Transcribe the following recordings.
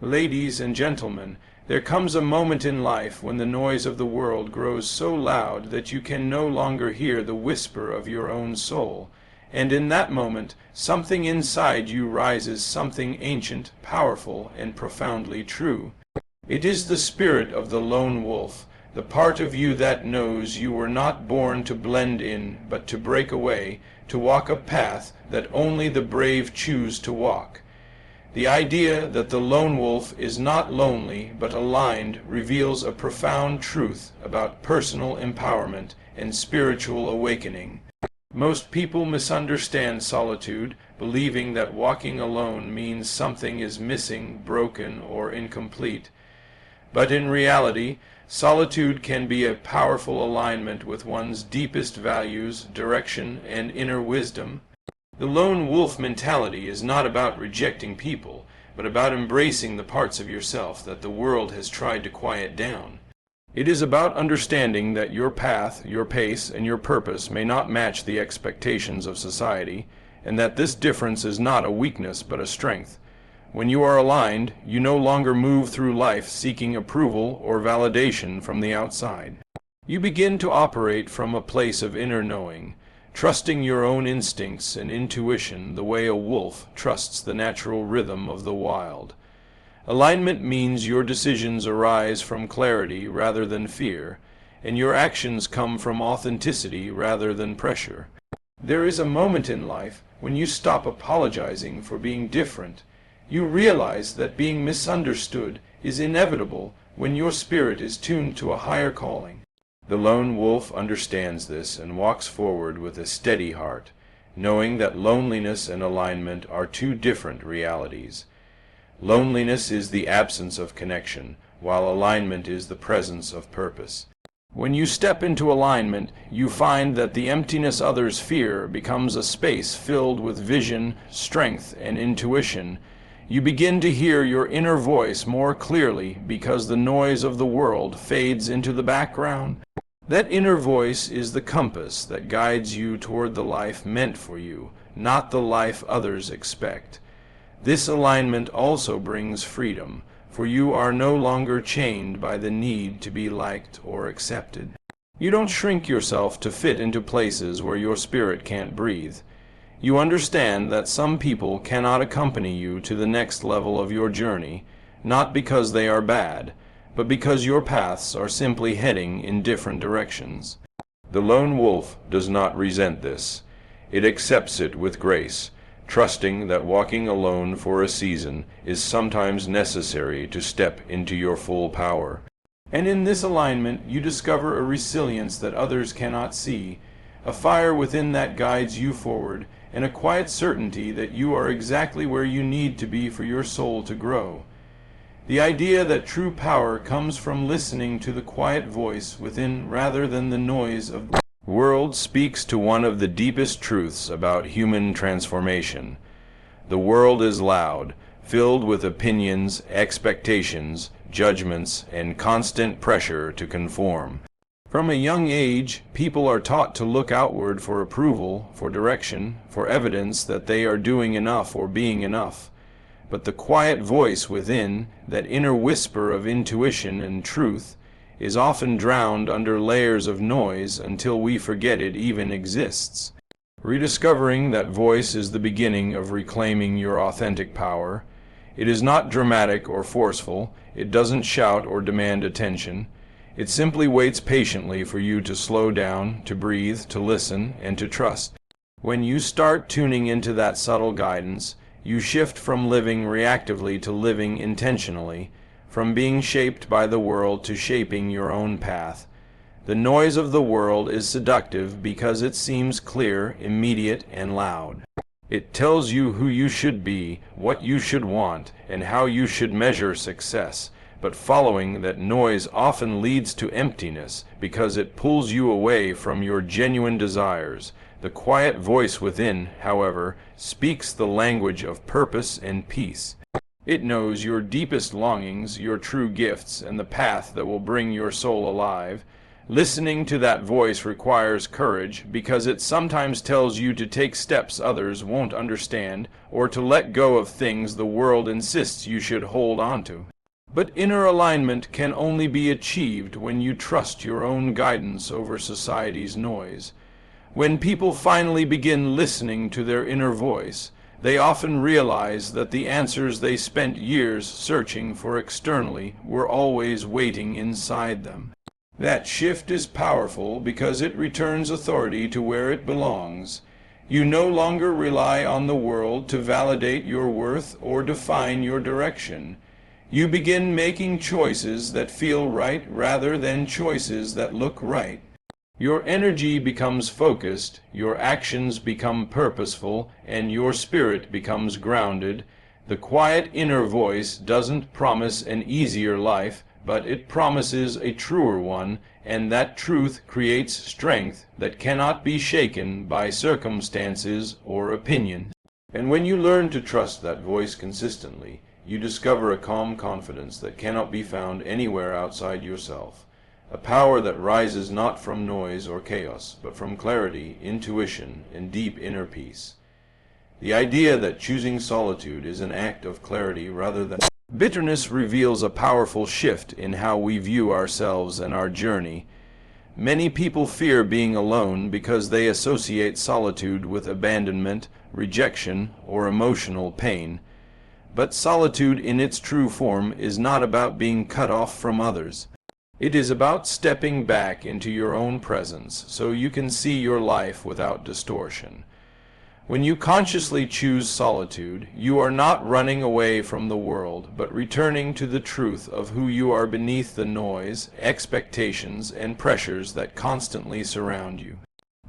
Ladies and gentlemen, there comes a moment in life when the noise of the world grows so loud that you can no longer hear the whisper of your own soul, and in that moment something inside you rises, something ancient, powerful, and profoundly true. It is the spirit of the lone wolf, the part of you that knows you were not born to blend in, but to break away, to walk a path that only the brave choose to walk. The idea that the lone wolf is not lonely but aligned reveals a profound truth about personal empowerment and spiritual awakening. Most people misunderstand solitude, believing that walking alone means something is missing, broken, or incomplete. But in reality, solitude can be a powerful alignment with one's deepest values, direction, and inner wisdom. The lone wolf mentality is not about rejecting people, but about embracing the parts of yourself that the world has tried to quiet down. It is about understanding that your path, your pace, and your purpose may not match the expectations of society, and that this difference is not a weakness but a strength. When you are aligned, you no longer move through life seeking approval or validation from the outside. You begin to operate from a place of inner knowing, trusting your own instincts and intuition the way a wolf trusts the natural rhythm of the wild. Alignment means your decisions arise from clarity rather than fear, and your actions come from authenticity rather than pressure. There is a moment in life when you stop apologizing for being different. You realize that being misunderstood is inevitable when your spirit is tuned to a higher calling. The lone wolf understands this and walks forward with a steady heart, knowing that loneliness and alignment are two different realities. Loneliness is the absence of connection, while alignment is the presence of purpose. When you step into alignment, you find that the emptiness others fear becomes a space filled with vision, strength, and intuition. You begin to hear your inner voice more clearly because the noise of the world fades into the background. That inner voice is the compass that guides you toward the life meant for you, not the life others expect. This alignment also brings freedom, for you are no longer chained by the need to be liked or accepted. You don't shrink yourself to fit into places where your spirit can't breathe. You understand that some people cannot accompany you to the next level of your journey, not because they are bad, but because your paths are simply heading in different directions. The lone wolf does not resent this. It accepts it with grace, trusting that walking alone for a season is sometimes necessary to step into your full power. And in this alignment, you discover a resilience that others cannot see, a fire within that guides you forward, and a quiet certainty that you are exactly where you need to be for your soul to grow. The idea that true power comes from listening to the quiet voice within rather than the noise of the world speaks to one of the deepest truths about human transformation. The world is loud, filled with opinions, expectations, judgments, and constant pressure to conform. From a young age, people are taught to look outward for approval, for direction, for evidence that they are doing enough or being enough. But the quiet voice within, that inner whisper of intuition and truth, is often drowned under layers of noise until we forget it even exists. Rediscovering that voice is the beginning of reclaiming your authentic power. It is not dramatic or forceful. It doesn't shout or demand attention. It simply waits patiently for you to slow down, to breathe, to listen, and to trust. When you start tuning into that subtle guidance, you shift from living reactively to living intentionally, from being shaped by the world to shaping your own path. The noise of the world is seductive because it seems clear, immediate, and loud. It tells you who you should be, what you should want, and how you should measure success. But following that noise often leads to emptiness because it pulls you away from your genuine desires. The quiet voice within, however, speaks the language of purpose and peace. It knows your deepest longings, your true gifts, and the path that will bring your soul alive. Listening to that voice requires courage because it sometimes tells you to take steps others won't understand or to let go of things the world insists you should hold on to. But inner alignment can only be achieved when you trust your own guidance over society's noise. When people finally begin listening to their inner voice, they often realize that the answers they spent years searching for externally were always waiting inside them. That shift is powerful because it returns authority to where it belongs. You no longer rely on the world to validate your worth or define your direction. You begin making choices that feel right rather than choices that look right. Your energy becomes focused, your actions become purposeful, and your spirit becomes grounded. The quiet inner voice doesn't promise an easier life, but it promises a truer one, and that truth creates strength that cannot be shaken by circumstances or opinion. And when you learn to trust that voice consistently, you discover a calm confidence that cannot be found anywhere outside yourself, a power that rises not from noise or chaos, but from clarity, intuition, and deep inner peace. The idea that choosing solitude is an act of clarity rather than bitterness reveals a powerful shift in how we view ourselves and our journey. Many people fear being alone because they associate solitude with abandonment, rejection, or emotional pain. But solitude in its true form is not about being cut off from others. It is about stepping back into your own presence so you can see your life without distortion. When you consciously choose solitude, you are not running away from the world, but returning to the truth of who you are beneath the noise, expectations, and pressures that constantly surround you.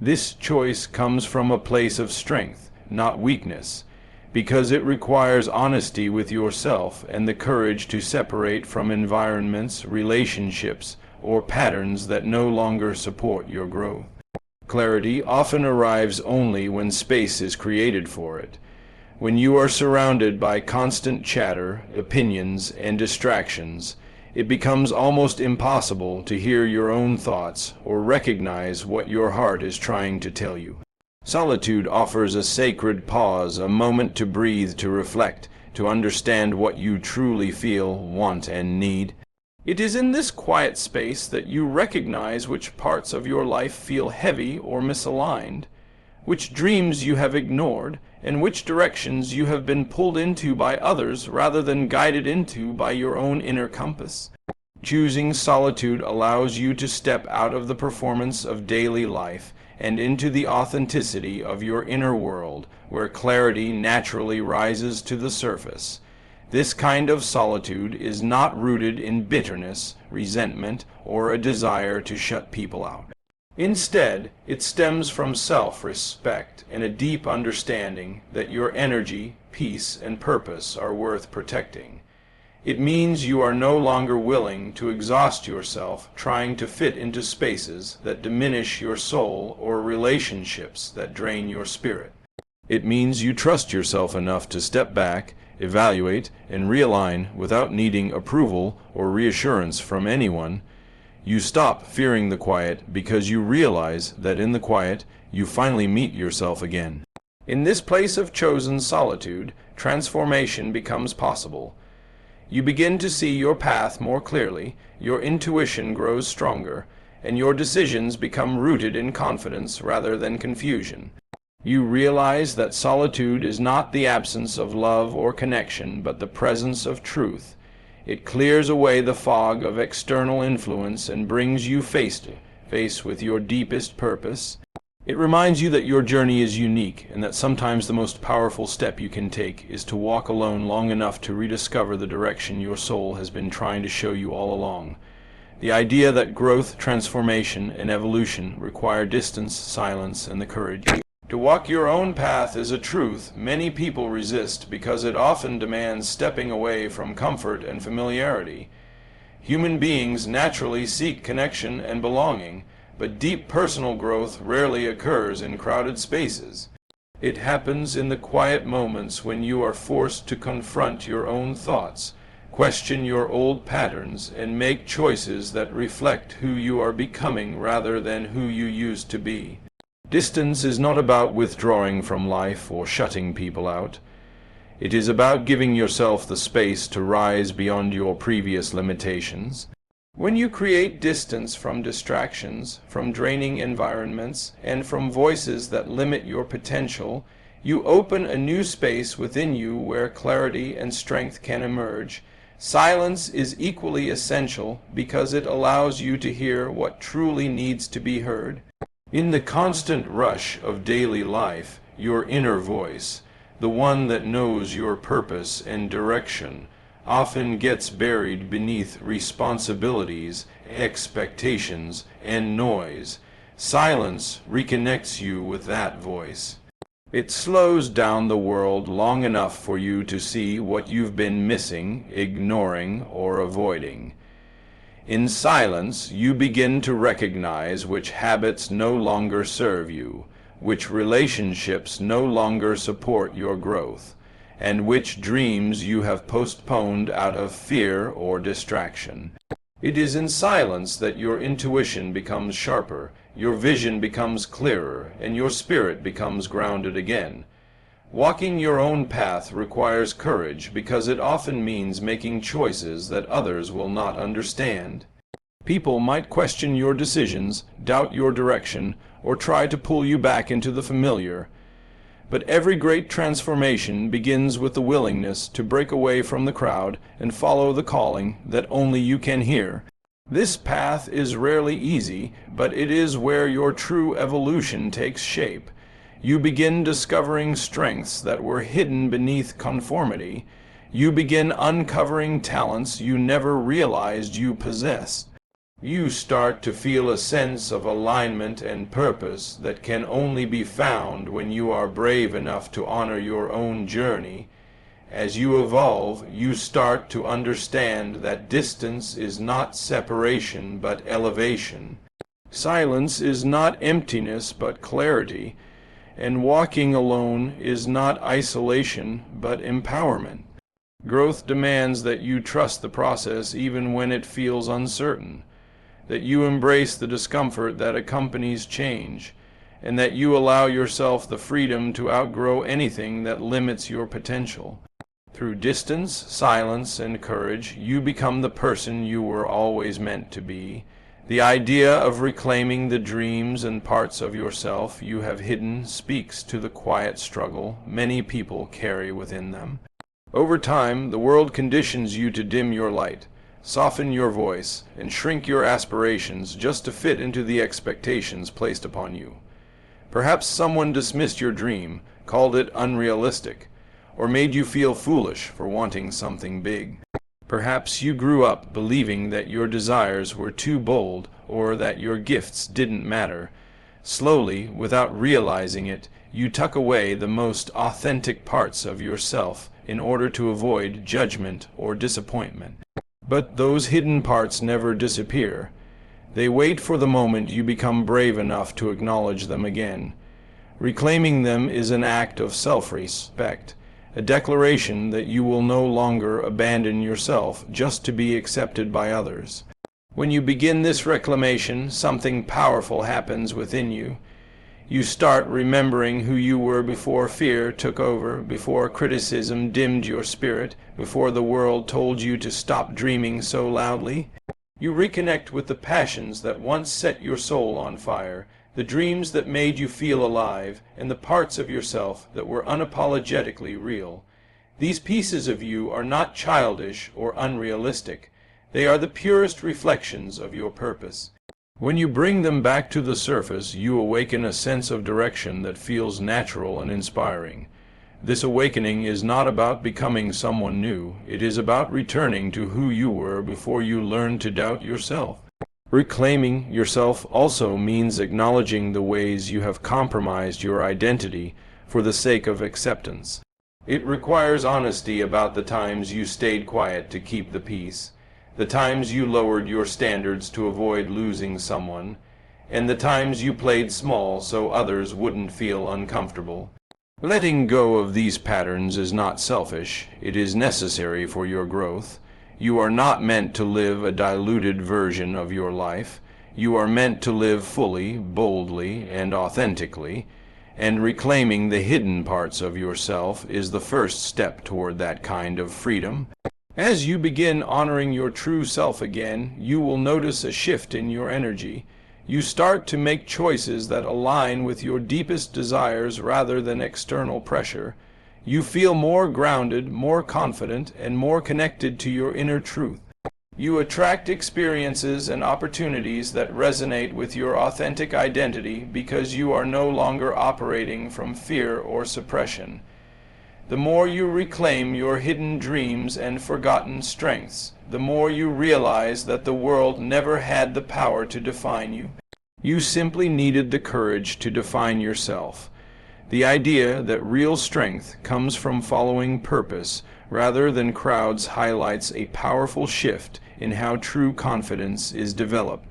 This choice comes from a place of strength, not weakness, because it requires honesty with yourself and the courage to separate from environments, relationships, or patterns that no longer support your growth. Clarity often arrives only when space is created for it. When you are surrounded by constant chatter, opinions, and distractions, it becomes almost impossible to hear your own thoughts or recognize what your heart is trying to tell you. Solitude offers a sacred pause, a moment to breathe, to reflect, to understand what you truly feel, want, and need. It is in this quiet space that you recognize which parts of your life feel heavy or misaligned, which dreams you have ignored, and which directions you have been pulled into by others rather than guided into by your own inner compass. Choosing solitude allows you to step out of the performance of daily life and into the authenticity of your inner world, where clarity naturally rises to the surface. This kind of solitude is not rooted in bitterness, resentment, or a desire to shut people out. Instead, it stems from self-respect and a deep understanding that your energy, peace, and purpose are worth protecting. It means you are no longer willing to exhaust yourself trying to fit into spaces that diminish your soul or relationships that drain your spirit. It means you trust yourself enough to step back, evaluate, and realign without needing approval or reassurance from anyone. You stop fearing the quiet because you realize that in the quiet you finally meet yourself again. In this place of chosen solitude, transformation becomes possible. You begin to see your path more clearly, your intuition grows stronger, and your decisions become rooted in confidence rather than confusion. You realize that solitude is not the absence of love or connection, but the presence of truth. It clears away the fog of external influence and brings you face to face with your deepest purpose. It reminds you that your journey is unique and that sometimes the most powerful step you can take is to walk alone long enough to rediscover the direction your soul has been trying to show you all along. The idea that growth, transformation, and evolution require distance, silence, and the courage to walk your own path is a truth many people resist because it often demands stepping away from comfort and familiarity. Human beings naturally seek connection and belonging, but deep personal growth rarely occurs in crowded spaces. It happens in the quiet moments when you are forced to confront your own thoughts, Question your old patterns and make choices that reflect who you are becoming rather than who you used to be. Distance is not about withdrawing from life or shutting people out. It is about giving yourself the space to rise beyond your previous limitations. When you create distance from distractions, from draining environments, and from voices that limit your potential, you open a new space within you where clarity and strength can emerge. Silence is equally essential because it allows you to hear what truly needs to be heard. In the constant rush of daily life, your inner voice, the one that knows your purpose and direction, often gets buried beneath responsibilities, expectations, and noise. Silence reconnects you with that voice. It slows down the world long enough for you to see what you've been missing, ignoring, or avoiding. In silence, you begin to recognize which habits no longer serve you, which relationships no longer support your growth, and which dreams you have postponed out of fear or distraction. It is in silence that your intuition becomes sharper, your vision becomes clearer, and your spirit becomes grounded again. Walking your own path requires courage because it often means making choices that others will not understand. People might question your decisions, doubt your direction, or try to pull you back into the familiar. But every great transformation begins with the willingness to break away from the crowd and follow the calling that only you can hear. This path is rarely easy, but it is where your true evolution takes shape. You begin discovering strengths that were hidden beneath conformity. You begin uncovering talents you never realized you possessed. You start to feel a sense of alignment and purpose that can only be found when you are brave enough to honor your own journey. As you evolve, you start to understand that distance is not separation but elevation. Silence is not emptiness but clarity, and walking alone is not isolation but empowerment. Growth demands that you trust the process even when it feels uncertain, that you embrace the discomfort that accompanies change, and that you allow yourself the freedom to outgrow anything that limits your potential. Through distance, silence, and courage, you become the person you were always meant to be. The idea of reclaiming the dreams and parts of yourself you have hidden speaks to the quiet struggle many people carry within them. Over time, the world conditions you to dim your light, soften your voice, and shrink your aspirations just to fit into the expectations placed upon you. Perhaps someone dismissed your dream, called it unrealistic, or made you feel foolish for wanting something big. Perhaps you grew up believing that your desires were too bold or that your gifts didn't matter. Slowly, without realizing it, you tuck away the most authentic parts of yourself in order to avoid judgment or disappointment. But those hidden parts never disappear. They wait for the moment you become brave enough to acknowledge them again. Reclaiming them is an act of self-respect, a declaration that you will no longer abandon yourself just to be accepted by others. When you begin this reclamation, something powerful happens within you. You start remembering who you were before fear took over, before criticism dimmed your spirit, before the world told you to stop dreaming so loudly. You reconnect with the passions that once set your soul on fire, the dreams that made you feel alive, and the parts of yourself that were unapologetically real. These pieces of you are not childish or unrealistic. They are the purest reflections of your purpose. When you bring them back to the surface, you awaken a sense of direction that feels natural and inspiring. This awakening is not about becoming someone new. It is about returning to who you were before you learned to doubt yourself. Reclaiming yourself also means acknowledging the ways you have compromised your identity for the sake of acceptance. It requires honesty about the times you stayed quiet to keep the peace, the times you lowered your standards to avoid losing someone, and the times you played small so others wouldn't feel uncomfortable. Letting go of these patterns is not selfish. It is necessary for your growth. You are not meant to live a diluted version of your life. You are meant to live fully, boldly, and authentically, and reclaiming the hidden parts of yourself is the first step toward that kind of freedom. As you begin honoring your true self again, you will notice a shift in your energy. You start to make choices that align with your deepest desires rather than external pressure. You feel more grounded, more confident, and more connected to your inner truth. You attract experiences and opportunities that resonate with your authentic identity because you are no longer operating from fear or suppression. The more you reclaim your hidden dreams and forgotten strengths, the more you realize that the world never had the power to define you. You simply needed the courage to define yourself. The idea that real strength comes from following purpose rather than crowds highlights a powerful shift in how true confidence is developed.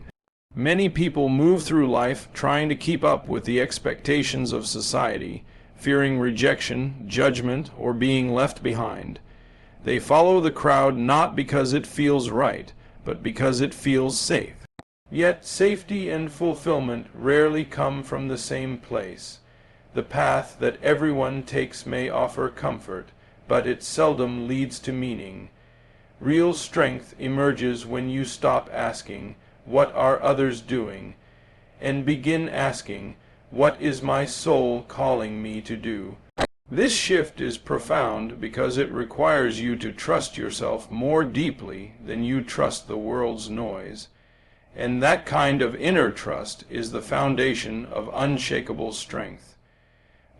Many people move through life trying to keep up with the expectations of society, fearing rejection, judgment, or being left behind. They follow the crowd not because it feels right, but because it feels safe. Yet safety and fulfillment rarely come from the same place. The path that everyone takes may offer comfort, but it seldom leads to meaning. Real strength emerges when you stop asking, "What are others doing?" and begin asking, "What is my soul calling me to do?" This shift is profound because it requires you to trust yourself more deeply than you trust the world's noise. And that kind of inner trust is the foundation of unshakable strength.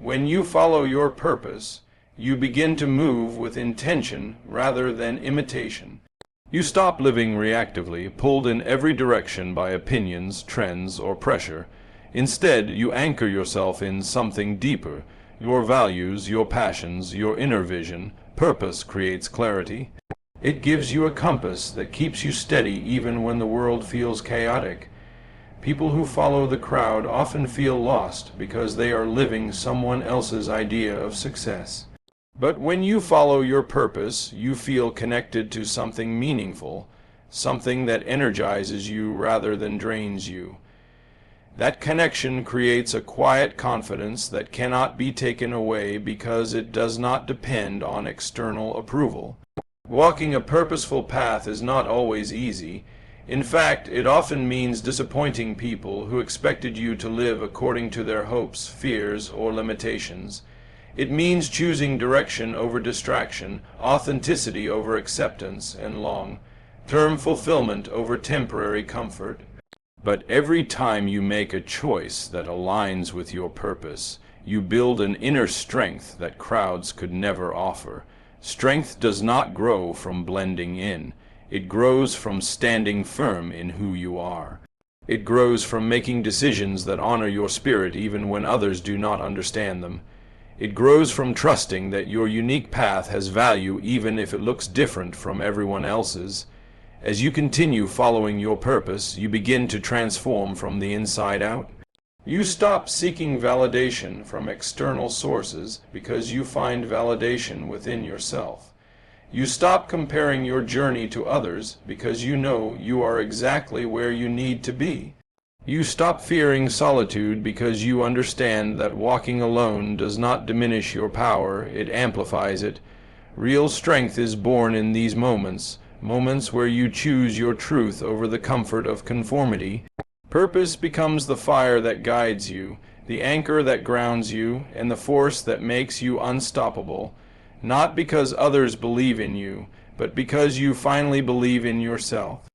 When you follow your purpose, you begin to move with intention rather than imitation. You stop living reactively, pulled in every direction by opinions, trends, or pressure. Instead, you anchor yourself in something deeper, your values, your passions, your inner vision. Purpose creates clarity. It gives you a compass that keeps you steady even when the world feels chaotic. People who follow the crowd often feel lost because they are living someone else's idea of success. But when you follow your purpose, you feel connected to something meaningful, something that energizes you rather than drains you. That connection creates a quiet confidence that cannot be taken away because it does not depend on external approval. Walking a purposeful path is not always easy. In fact, it often means disappointing people who expected you to live according to their hopes, fears, or limitations. It means choosing direction over distraction, authenticity over acceptance, and long-term fulfillment over temporary comfort. But every time you make a choice that aligns with your purpose, you build an inner strength that crowds could never offer. Strength does not grow from blending in. It grows from standing firm in who you are. It grows from making decisions that honor your spirit even when others do not understand them. It grows from trusting that your unique path has value even if it looks different from everyone else's. As you continue following your purpose, you begin to transform from the inside out. You stop seeking validation from external sources because you find validation within yourself. You stop comparing your journey to others because you know you are exactly where you need to be. You stop fearing solitude because you understand that walking alone does not diminish your power, it amplifies it. Real strength is born in these moments where you choose your truth over the comfort of conformity. Purpose becomes the fire that guides you, the anchor that grounds you, and the force that makes you unstoppable, not because others believe in you, but because you finally believe in yourself.